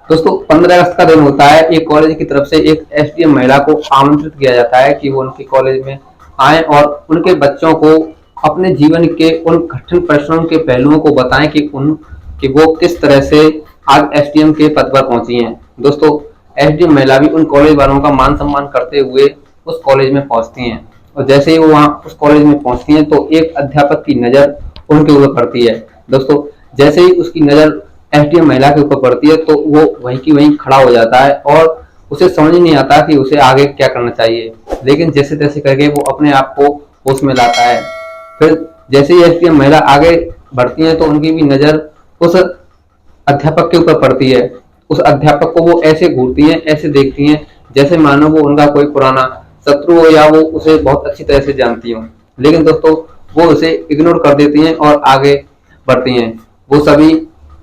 दोस्तों 15 अगस्त का दिन होता है। एक कॉलेज की तरफ से एक एसडीएम महिला को आमंत्रित किया जाता है कि वो उनके कॉलेज में आए और उनके बच्चों को अपने जीवन के उन कठिन परिश्रम के पहलुओं को बताएं कि वो किस तरह से आज एसडीएम के पद पर पहुंची हैं। दोस्तों एसडीएम महिला भी उन कॉलेज वालों का मान सम्मान करते हुए उस कॉलेज में पहुंचती हैं और जैसे ही वो वहां उस कॉलेज में पहुंचती हैं तो एक अध्यापक की नजर उनके ऊपर पड़ती है। दोस्तों जैसे ही उसकी नजर एसडीएम महिला के ऊपर पड़ती है तो वो वहीं की वहीं खड़ा हो जाता है और उसे समझ ही नहीं आता कि उसे आगे क्या करना चाहिए, लेकिन जैसे तैसे करके वो अपने आप को होश में लाता है। फिर जैसे ही एसडीएम महिला आगे बढ़ती है तो उनकी भी नजर उस अध्यापक के ऊपर पड़ती है। उस अध्यापक को वो ऐसे घूरती हैं, ऐसे देखती हैं जैसे मानो वो उनका कोई पुराना शत्रु हो या वो उसे बहुत अच्छी तरह से जानती हो। लेकिन दोस्तों वो उसे इग्नोर कर देती हैं और आगे बढ़ती हैं। वो सभी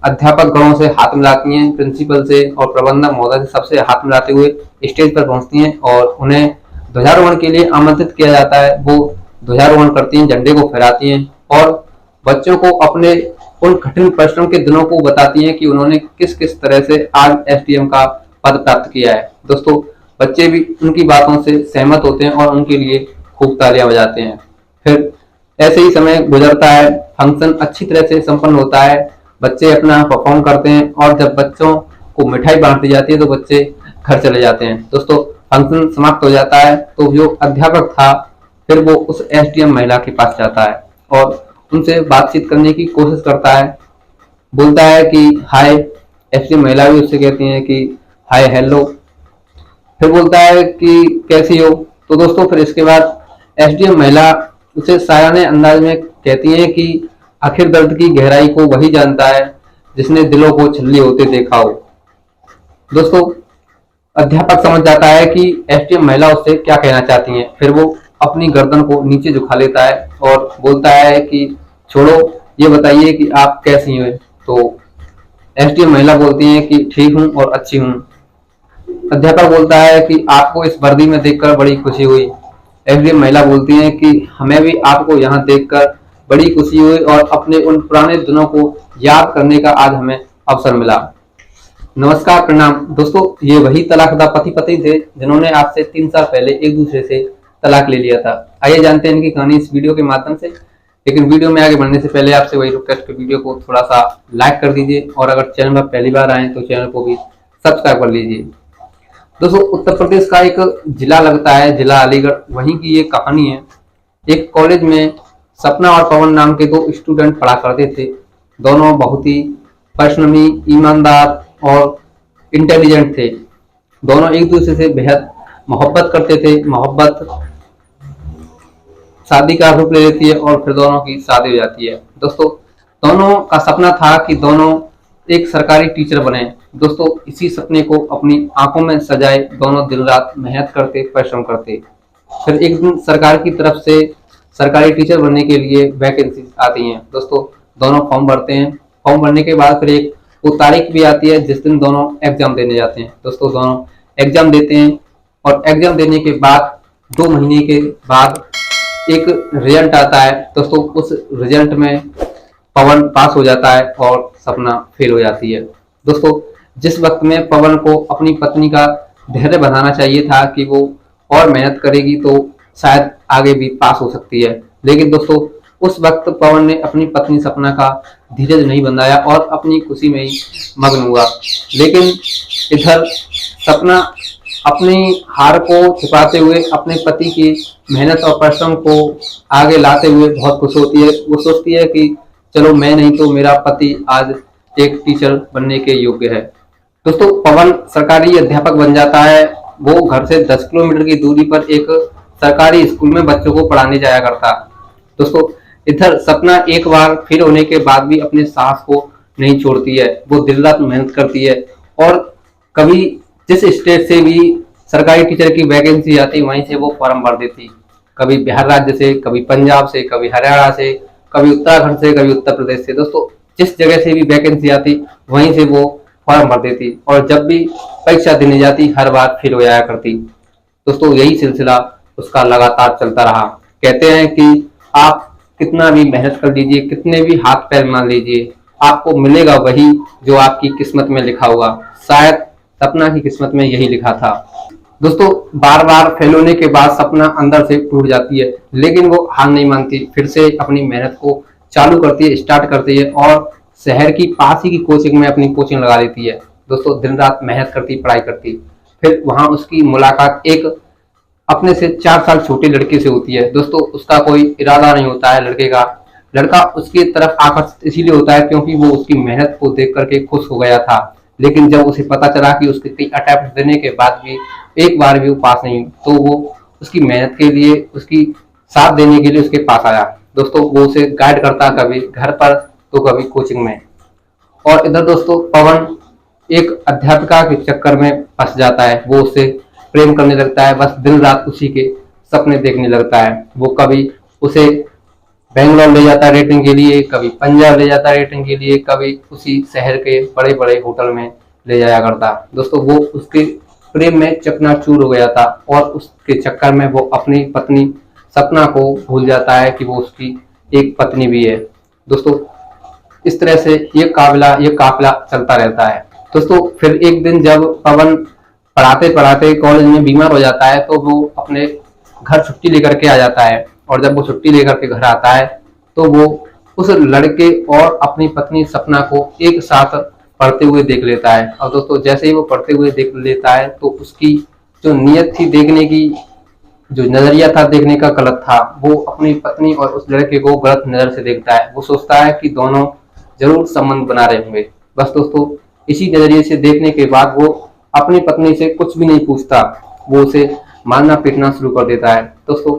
अध्यापक गणों से हाथ मिलाती हैं, प्रिंसिपल से और प्रबंधक महोदय से सबसे हाथ मिलाते हुए स्टेज पर पहुंचती हैं और उन्हें ध्वजारोहण के लिए आमंत्रित किया जाता है। वो ध्वजारोहण करती हैं, झंडे को फहराती हैं और बच्चों को अपने उन कठिन परिश्रम के दिनों को बताती हैं कि उन्होंने किस किस तरह से आज एसडीएम का पद प्राप्त किया है। दोस्तों बच्चे भी उनकी बातों से सहमत होते हैं और उनके लिए खूब तालियां बजाते हैं। फिर ऐसे ही समय गुजरता है, फंक्शन अच्छी तरह से संपन्न होता है, बच्चे अपना परफॉर्म करते हैं और जब बच्चों को मिठाई बांट दी जाती है तो बच्चे घर चले जाते हैं। दोस्तों फंक्शन समाप्त हो जाता है तो जो अध्यापक था फिर वो उस एसडीएम महिला के पास जाता है और उनसे बातचीत करने की कोशिश करता है। बोलता है कि हाय, एसडीएम महिला भी उससे कहती है कि हाय हेलो। फिर बोलता है कि कैसी हो। तो दोस्तों फिर इसके बाद एसडीएम महिला उसे सायाने अंदाज में कहती है कि आखिर दर्द की गहराई को वही जानता है जिसने दिलों को छल्ली होते देखा हो। दोस्तों अध्यापक समझ जाता है कि एसडीएम महिला उससे क्या कहना चाहती है। फिर वो अपनी गर्दन को नीचे झुका लेता है और बोलता है कि छोड़ो, ये बताइए कि आप कैसी हैं। तो एसडीएम महिला बोलती है कि ठीक हूँ और अच्छी हूँ। अध्यापक बोलता है कि आपको इस वर्दी में देखकर बड़ी खुशी हुई। एसडीएम महिला बोलती है कि हमें भी आपको यहाँ देखकर बड़ी खुशी हुई और अपने उन पुराने दिनों को याद करने का आज हमें अवसर मिला। नमस्कार, प्रणाम। दोस्तों ये वही तलाकशुदा पति पत्नी थे जिन्होंने आज से 3 साल पहले एक दूसरे से तलाक ले लिया था। आइए जानते हैं इनकी कहानी इस वीडियो के माध्यम से। लेकिन वीडियो में आगे बढ़ने से पहले आपसे वही रिक्वेस्ट है, वीडियो को थोड़ा सा लाइक कर दीजिए और अगर चैनल पर पहली बार आए तो चैनल को भी सब्सक्राइब कर लीजिए। दोस्तों उत्तर प्रदेश का एक जिला लगता है, जिला अलीगढ़, वहीं की ये कहानी है। एक कॉलेज में सपना और पवन नाम के 2 स्टूडेंट पढ़ा करते थे। दोनों बहुत ही परिश्रमी, ईमानदार और इंटेलिजेंट थे। दोनों एक दूसरे से बेहद मोहब्बत करते थे। मोहब्बत शादी का रूप ले लेती है और फिर दोनों की शादी हो जाती है। दोस्तों दोनों का सपना था कि दोनों एक सरकारी टीचर बने। दोस्तों इसी सपने को अपनी आंखों में सजाए दोनों दिन रात मेहनत करते, परिश्रम करते। फिर एक दिन सरकार की तरफ से सरकारी टीचर बनने के लिए वैकेंसी आती हैं। दोस्तों दोनों फॉर्म भरते हैं। फॉर्म भरने के बाद फिर एक वो तारीख भी आती है जिस दिन दोनों एग्जाम देने जाते हैं। दोस्तों दोनों एग्जाम देते हैं और एग्जाम देने के बाद 2 महीने के बाद एक रिजल्ट आता है। दोस्तों उस रिजल्ट में पवन पास हो जाता है और सपना फेल हो जाती है। दोस्तों जिस वक्त में पवन को अपनी पत्नी का धैर्य बढ़ाना चाहिए था कि वो और मेहनत करेगी तो शायद आगे भी पास हो सकती है, लेकिन दोस्तों उस वक्त पवन ने अपनी पत्नी सपना का धीरज नहीं बंधाया और अपनी खुशी में ही मग्न हुआ। लेकिन इधर सपना अपनी हार को छिपाते हुए अपने पति की मेहनत और परिश्रम को आगे लाते हुए बहुत खुश होती है। वो सोचती है कि चलो मैं नहीं तो मेरा पति आज एक टीचर बनने के योग्य है। दोस्तों पवन सरकारी अध्यापक बन जाता है। वो घर से 10 किलोमीटर की दूरी पर एक सरकारी स्कूल में बच्चों को पढ़ाने जाया करता। दोस्तों इधर सपना एक बार फेल होने के बाद भी अपने साहस को नहीं छोड़ती है। वो दिन रात मेहनत करती है और कभी जिस स्टेट से भी सरकारी टीचर की वैकेंसी आती वहीं से वो फॉर्म भर देती। कभी बिहार राज्य से, कभी पंजाब से, कभी हरियाणा से, कभी उत्तराखंड से, कभी उत्तर प्रदेश से। दोस्तों जिस जगह से भी वैकेंसी आती वहीं से वो फॉर्म भर देती और जब भी परीक्षा देने जाती हर बार फेल हो जाया करती। दोस्तों यही सिलसिला उसका लगातार चलता रहा। कहते हैं कि आप कितना भी मेहनत कर लीजिए, कितने भी हाथ पैर मार लीजिए, आपको मिलेगा वही जो आपकी किस्मत में लिखा हुआ। शायद सपना की किस्मत में यही लिखा था। दोस्तों बार बार फेल होने के बाद सपना अंदर से टूट जाती है, लेकिन वो हार नहीं मानती, फिर से अपनी मेहनत को चालू करती है, स्टार्ट करती है और शहर की पास ही की कोचिंग में अपनी कोचिंग लगा लेती है। दोस्तों दिन रात मेहनत करती, पढ़ाई करती। फिर वहां उसकी मुलाकात एक अपने से 4 साल छोटे लड़के से होती है। दोस्तों उसका कोई इरादा नहीं होता है लड़के का, लड़का उसकी तरफ आकर्षित इसीलिए होता है क्योंकि वो उसकी मेहनत को देख करके खुश हो गया था। लेकिन जब उसे पता चला कि उसके कई अटेम्प्ट देने के बाद भी एक बार भी वो पास नहीं, तो वो उसकी मेहनत के लिए, उसकी साथ देने के लिए उसके पास आया। दोस्तों वो उसे गाइड करता, कभी घर पर तो कभी कोचिंग में। और इधर दोस्तों पवन एक अध्यापिका के चक्कर में फंस जाता है। वो उससे प्रेम करने लगता है, बस दिन रात उसी के सपने देखने लगता है। वो कभी उसे बेंगलोर ले जाता है रेटिंग के लिए, कभी पंजाब ले जाता है रेटिंग के लिए, कभी उसी शहर के बड़े बड़े होटल में ले जाया करता। दोस्तों वो उसके प्रेम में चकनाचूर हो गया था और उसके चक्कर में वो अपनी पत्नी सपना को भूल जाता है कि वो उसकी एक पत्नी भी है। दोस्तों इस तरह से ये काफिला चलता रहता है। दोस्तों फिर एक दिन जब पवन पढ़ाते पढ़ाते कॉलेज में बीमार हो जाता है, तो वो अपने घर छुट्टी लेकर के आ जाता है। और जब वो छुट्टी लेकर के घर आता है तो वो उस लड़के और अपनी पत्नी सपना को एक साथ पढ़ते हुए देख लेता है। और दोस्तों जैसे ही वो पढ़ते हुए देख लेता है तो उसकी जो नीयत थी देखने की, जो नजरिया था देखने का गलत था। वो अपनी पत्नी और उस लड़के को गलत नजर से देखता है। वो सोचता है कि दोनों जरूर संबंध बना रहे होंगे। बस दोस्तों इसी नजरिए से देखने के बाद वो अपनी पत्नी से कुछ भी नहीं पूछता, वो उसे मारना पीटना शुरू कर देता है। दोस्तों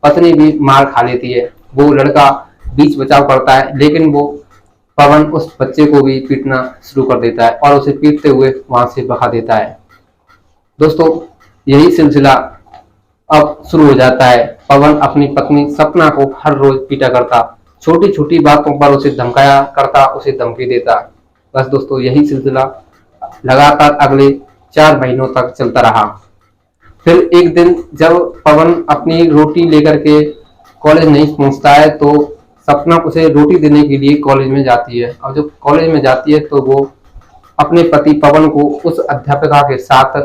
पत्नी भी मार खा लेती है। वो लड़का बीच बचाव करता है, लेकिन वो पवन उस बच्चे को भी पीटना शुरू कर देता है और उसे पीटते हुए वहां से भगा देता है। दोस्तों यही सिलसिला अब शुरू हो जाता है। पवन अपनी पत्नी सपना को हर रोज पीटा करता, छोटी छोटी बातों पर उसे धमकाया करता, उसे धमकी देता। बस दोस्तों यही सिलसिला लगातार अगले 4 महीनों तक चलता रहा। फिर एक दिन जब पवन अपनी रोटी लेकर के कॉलेज नहीं पहुंचता है, तो सपना उसे रोटी देने के लिए कॉलेज में जाती है। और जब कॉलेज में जाती है तो वो अपने पति पवन को उस अध्यापिका के साथ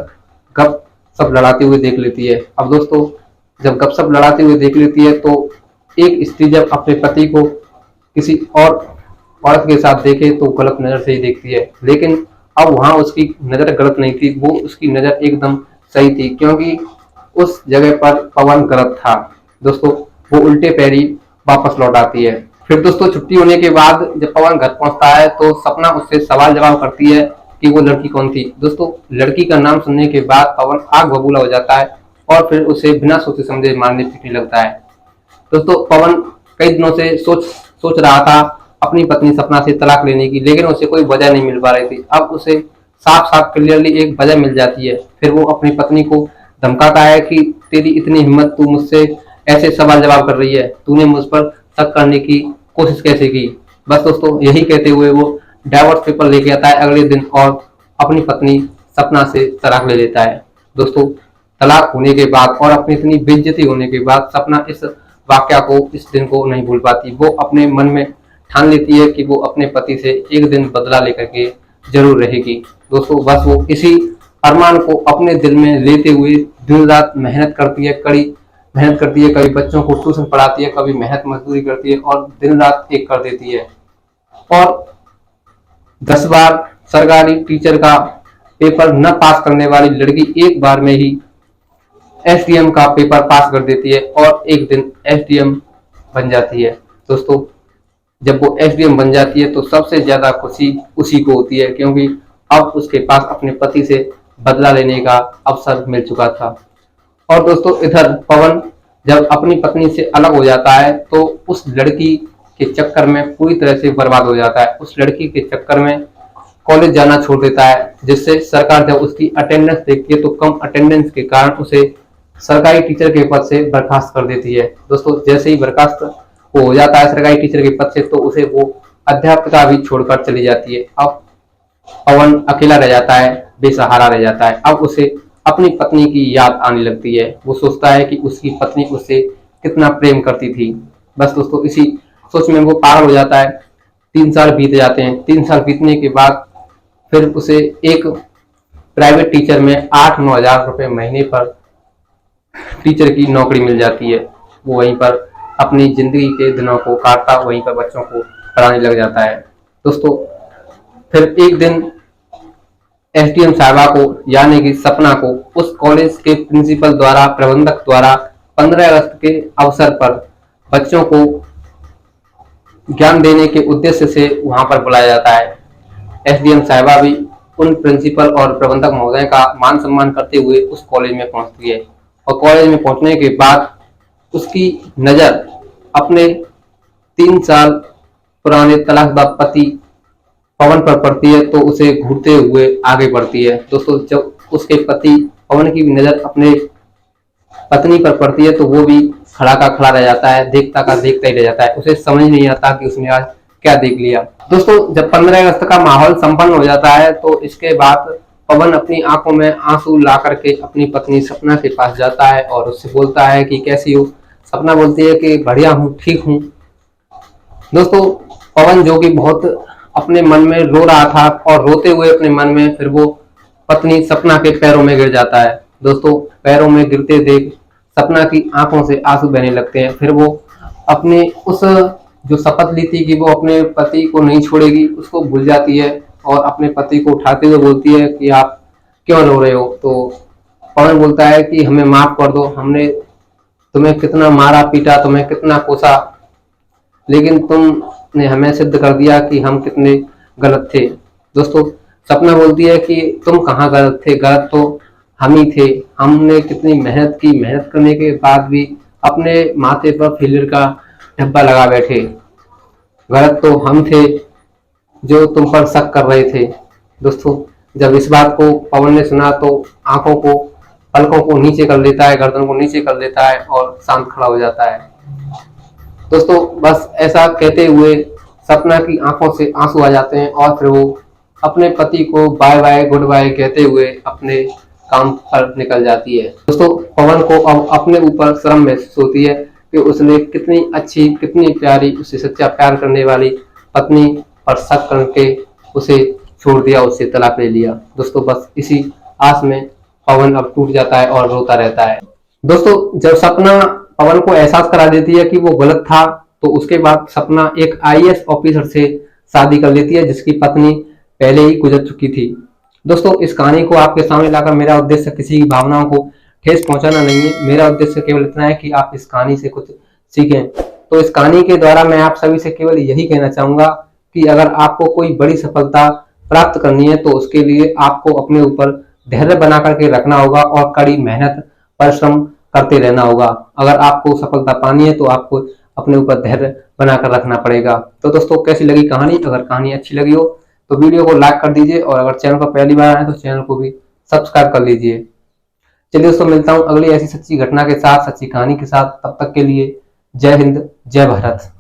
गप सब लड़ाते हुए देख लेती है। अब दोस्तों जब गपशप लड़ाते हुए देख लेती है तो एक स्त्री जब अपने पति को किसी और औरत के साथ देखे तो गलत नजर से ही देखती है। लेकिन अब वहां उसकी नजर गलत नहीं थी, वो उसकी नजर एकदम सही थी, क्योंकि उस जगह पर पवन गलत था। दोस्तों वो उल्टे पैरी वापस लौट आती है। फिर दोस्तों छुट्टी होने के बाद जब पवन घर पहुंचता है तो सपना उससे सवाल जवाब करती है कि वो लड़की कौन थी। दोस्तों लड़की का नाम सुनने के बाद पवन आग बबूला हो जाता है और फिर उसे बिना सोचे समझे मारने पीटने लगता है। दोस्तों पवन कई दिनों से सोच रहा था अपनी पत्नी सपना से तलाक लेने की, लेकिन उसे कोई वजह नहीं मिल पा रही थी। अब उसे साफ साफ क्लियरली एक वजह मिल जाती है। फिर वो अपनी पत्नी को धमकाता है कि तेरी इतनी हिम्मत, तू मुझसे ऐसे सवाल जवाब कर रही है, तूने मुझ पर शक करने की कोशिश कैसे की। बस दोस्तों यही कहते हुए वो डाइवोर्स पेपर लेके आता है अगले दिन और अपनी पत्नी सपना से तलाक ले लेता है। दोस्तों तलाक होने के बाद और अपनी इतनी बेइज्जती होने के बाद सपना इस वाकया को, इस दिन को नहीं भूल पाती। वो अपने मन में ठान लेती है कि वो अपने पति से एक दिन बदला लेकर के जरूर रहेगी। दोस्तों बस वो इसी अरमान को अपने दिल में लेते हुए दिन रात मेहनत करती है, कड़ी मेहनत करती है। कभी बच्चों को ट्यूशन पढ़ाती है, कभी मेहनत मजदूरी करती है और दिन रात एक कर देती है। और 10 बार सरकारी टीचर का पेपर न पास करने वाली लड़की एक बार में ही एसडीएम का पेपर पास कर देती है और एक दिन एसडीएम बन जाती है। दोस्तों जब वो एसडीएम बन जाती है तो सबसे ज्यादा खुशी उसी को होती है, क्योंकि अब उसके पास अपने पति से बदला लेने का अवसर मिल चुका था। और दोस्तों इधर पवन जब अपनी पत्नी से अलग हो जाता है तो उस लड़की के चक्कर में पूरी तरह से बर्बाद हो जाता है। उस लड़की के चक्कर में कॉलेज जाना छोड़ देता है, जिससे सरकार जब उसकी अटेंडेंस देखती है तो कम अटेंडेंस के कारण उसे सरकारी टीचर के पद से बर्खास्त कर देती है। दोस्तों जैसे ही बर्खास्त हो जाता है सरकारी टीचर के पद से, तो उसे वो अध्यापिका भी छोड़कर चली जाती है। अब पवन अकेला रह जाता है, बेसहारा रह जाता है। अब उसे अपनी पत्नी की याद आने लगती है। वो सोचता है कि उसकी पत्नी उससे कितना प्रेम करती थी। बस दोस्तों इसी सोच में वो पागल हो जाता है। 3 साल बीत जाते हैं। 3 साल बीतने के बाद फिर उसे एक प्राइवेट टीचर में 8-9 हजार रुपए महीने पर टीचर की नौकरी मिल जाती है। वो वहीं पर अपनी जिंदगी के दिनों को काटता, वहीं पर बच्चों को पढ़ाने लग जाता है। दोस्तों, फिर एक दिन एसडीएम साहिबा को यानी कि सपना को उस कॉलेज के प्रिंसिपल द्वारा, प्रबंधक द्वारा 15 अगस्त के अवसर पर बच्चों को ज्ञान देने के उद्देश्य से वहां पर बुलाया जाता है। एसडीएम साहिबा भी उन प्रिंसिपल और प्रबंधक महोदय का मान सम्मान करते हुए उस कॉलेज में पहुंचती है और कॉलेज में पहुंचने के बाद उसकी नजर अपने 3 साल पुराने तलाकशुदा पति पवन पर पड़ती है, तो उसे घूरते हुए आगे बढ़ती है। दोस्तों, जब उसके पति पवन की भी नजर अपने पत्नी पर पड़ती है तो वो भी खड़ा का खड़ा रह जाता है, देखता का देखता ही रह जाता है। उसे समझ नहीं आता कि उसने आज क्या देख लिया। दोस्तों, जब 15 अगस्त का माहौल संपन्न हो जाता है तो इसके बाद पवन अपनी आंखों में आंसू ला करके अपनी पत्नी सपना के पास जाता है और उससे बोलता है कि कैसी हो। सपना बोलती है कि बढ़िया हूँ, ठीक हूँ। दोस्तों, पवन जो कि बहुत अपने मन में रो रहा था और रोते हुए अपने मन में फिर वो पत्नी सपना के पैरों में गिर जाता है। दोस्तों, पैरों में गिरते देख सपना की आंखों से आंसू बहने लगते हैं। फिर वो अपने उस जो शपथ ली थी कि वो अपने पति को नहीं छोड़ेगी, उसको भूल जाती है और अपने पति को उठाते हुए बोलती है कि आप क्यों रो रहे हो। तो पवन बोलता है कि हमें माफ कर दो, हमने तुम्हें कितना मारा पीटा, तुम्हें कितना कोसा, लेकिन तुमने हमें सिद्ध कर दिया कि हम कितने गलत थे। दोस्तों, सपना बोलती है कि तुम कहाँ गलत थे, गलत तो हम ही थे। हमने कितनी मेहनत की, मेहनत करने के बाद भी अपने माथे पर फेलियर का डब्बा लगा बैठे। गलत तो हम थे जो तुम पर शक कर रहे थे। दोस्तों, जब इस बात को पवन ने सुना तो आंखों को, पलकों को नीचे कर लेता है, गर्दन को नीचे कर लेता है और शांत खड़ा हो जाता है। दोस्तों, बस ऐसा कहते हुए सपना की आंखों से आंसू आ जाते हैं और फिर वो अपने पति को बाय बाय गुड बाय कहते हुए अपने काम पर निकल जाती है। दोस्तों, पवन को अब अपने ऊपर शर्म महसूस होती है कि उसने कितनी अच्छी, कितनी प्यारी, उसे सच्चा प्यार करने वाली पत्नी पर शक करके उसे छोड़ दिया, उससे तलाक ले लिया। दोस्तों, बस इसी आस में पवन अब टूट जाता है और रोता रहता है। दोस्तों, जब सपना पवन को एहसास करा देती है कि वो गलत था, तो उसके बाद सपना एक आईएएस ऑफिसर से शादी कर लेती है जिसकी पत्नी पहले ही गुजर चुकी थी। दोस्तों, इस कहानी को आपके सामने लाकर मेरा उद्देश्य किसी की भावनाओं को ठेस पहुंचाना नहीं है। मेरा उद्देश्य केवल इतना है कि आप इस कहानी से कुछ सीखें। तो इस कहानी के द्वारा मैं आप सभी से केवल यही कहना चाहूंगा कि अगर आपको कोई बड़ी सफलता प्राप्त करनी है तो उसके लिए आपको अपने ऊपर धैर्य बना करके रखना होगा और कड़ी मेहनत, परिश्रम करते रहना होगा। अगर आपको सफलता पानी है तो आपको अपने ऊपर धैर्य बनाकर रखना पड़ेगा। तो दोस्तों, कैसी लगी कहानी? अगर कहानी अच्छी लगी हो तो वीडियो को लाइक कर दीजिए और अगर चैनल पर पहली बार आए तो चैनल को भी सब्सक्राइब कर लीजिए। चलिए दोस्तों, मिलता हूं अगली ऐसी सच्ची घटना के साथ, सच्ची कहानी के साथ। तब तक के लिए जय हिंद, जय भारत।